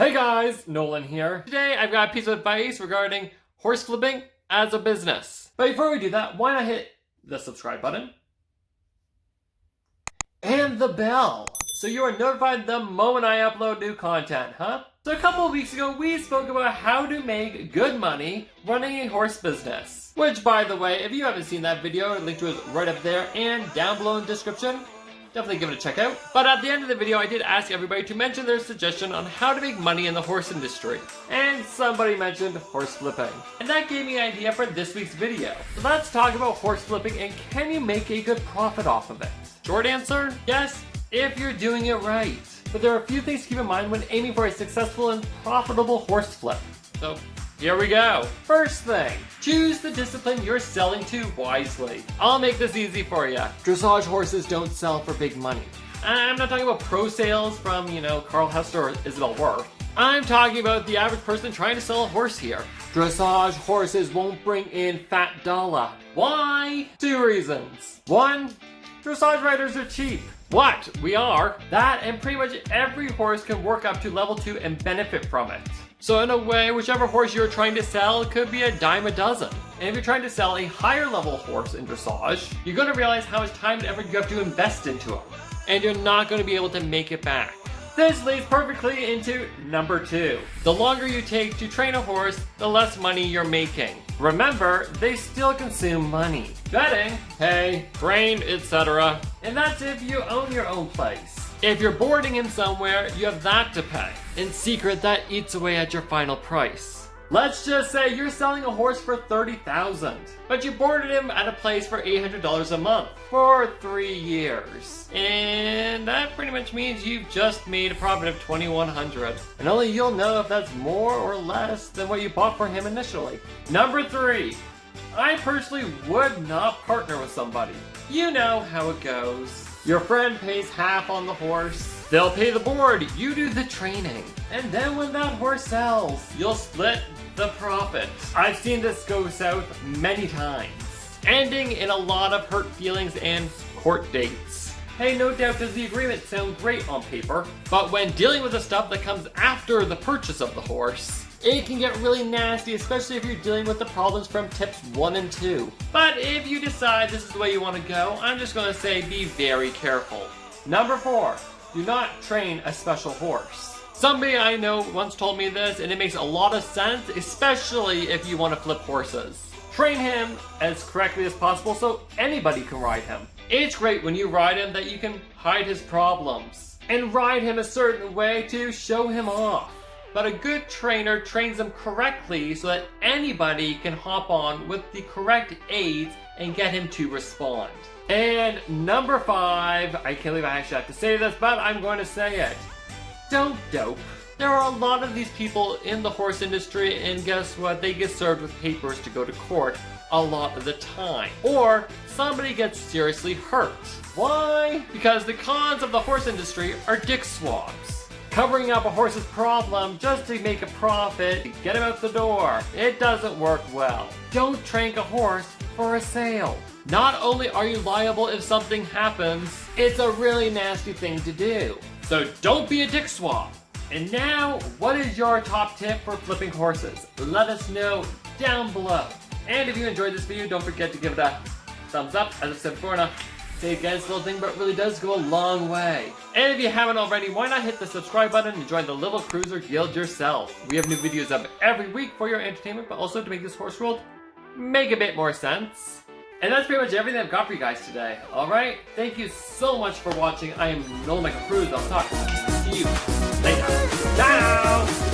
Hey guys, Nolan here. Today I've got a piece of advice regarding horse flipping as a business. But before we do that, why not hit the subscribe button and the bell so you are notified the moment I upload new content, huh? So a couple of weeks ago we spoke about how to make good money running a horse business. Which, by the way, if you haven't seen that video, a link to it is right up there and down below in the description. Definitely give it a check out. But at the end of the video, I did ask everybody to mention their suggestion on how to make money in the horse industry. And somebody mentioned horse flipping. And that gave me an idea for this week's video. So let's talk about horse flipping and can you make a good profit off of it? Short answer, yes, if you're doing it right. But there are a few things to keep in mind when aiming for a successful and profitable horse flip. So here we go. First thing, choose the discipline you're selling to wisely. I'll make this easy for you. Dressage horses don't sell for big money. I'm not talking about pro sales from, Carl Hester or Isabel Worth. I'm talking about the average person trying to sell a horse here. Dressage horses won't bring in fat dollar. Why? Two reasons. One, dressage riders are cheap. What? We are. That and pretty much every horse can work up to level 2 and benefit from it. So in a way, whichever horse you're trying to sell could be a dime a dozen. And if you're trying to sell a higher level horse in dressage, you're going to realize how much time and effort you have to invest into him. And you're not going to be able to make it back. This leads perfectly into number 2. The longer you take to train a horse, the less money you're making. Remember, they still consume money. Bedding, hay, grain, etc. And that's if you own your own place. If you're boarding him somewhere, you have that to pay. In secret, that eats away at your final price. Let's just say you're selling a horse for $30,000, but you boarded him at a place for $800 a month for 3 years. And that pretty much means you've just made a profit of $2,100. And only you'll know if that's more or less than what you bought for him initially. Number 3. I personally would not partner with somebody. You know how it goes. Your friend pays half on the horse. They'll pay the board, you do the training. And then when that horse sells, you'll split the profit. I've seen this go south many times, ending in a lot of hurt feelings and court dates. Hey, no doubt does the agreement sound great on paper, but when dealing with the stuff that comes after the purchase of the horse, it can get really nasty, especially if you're dealing with the problems from tips 1 and 2. But if you decide this is the way you want to go, I'm just going to say be very careful. Number 4, do not train a special horse. Somebody I know once told me this, and it makes a lot of sense, especially if you want to flip horses. Train him as correctly as possible so anybody can ride him. It's great when you ride him that you can hide his problems and ride him a certain way to show him off. But a good trainer trains them correctly so that anybody can hop on with the correct aids and get him to respond. And number 5, I can't believe I actually have to say this, but I'm going to say it. Don't dope. There are a lot of these people in the horse industry, and guess what? They get served with papers to go to court a lot of the time. Or somebody gets seriously hurt. Why? Because the cons of the horse industry are dick swabs. Covering up a horse's problem just to make a profit, to get him out the door. It doesn't work well. Don't train a horse for a sale. Not only are you liable if something happens, it's a really nasty thing to do. So don't be a dick swab. And now, what is your top tip for flipping horses? Let us know down below. And if you enjoyed this video, don't forget to give it a thumbs up. As I've said before, now, say again, it's a little thing, but it really does go a long way. And if you haven't already, why not hit the subscribe button and join the Little Cruiser Guild yourself? We have new videos up every week for your entertainment, but also to make this horse world make a bit more sense. And that's pretty much everything I've got for you guys today. Alright, thank you so much for watching. I am Nolan M Cruz. I'll talk to you later. Ciao!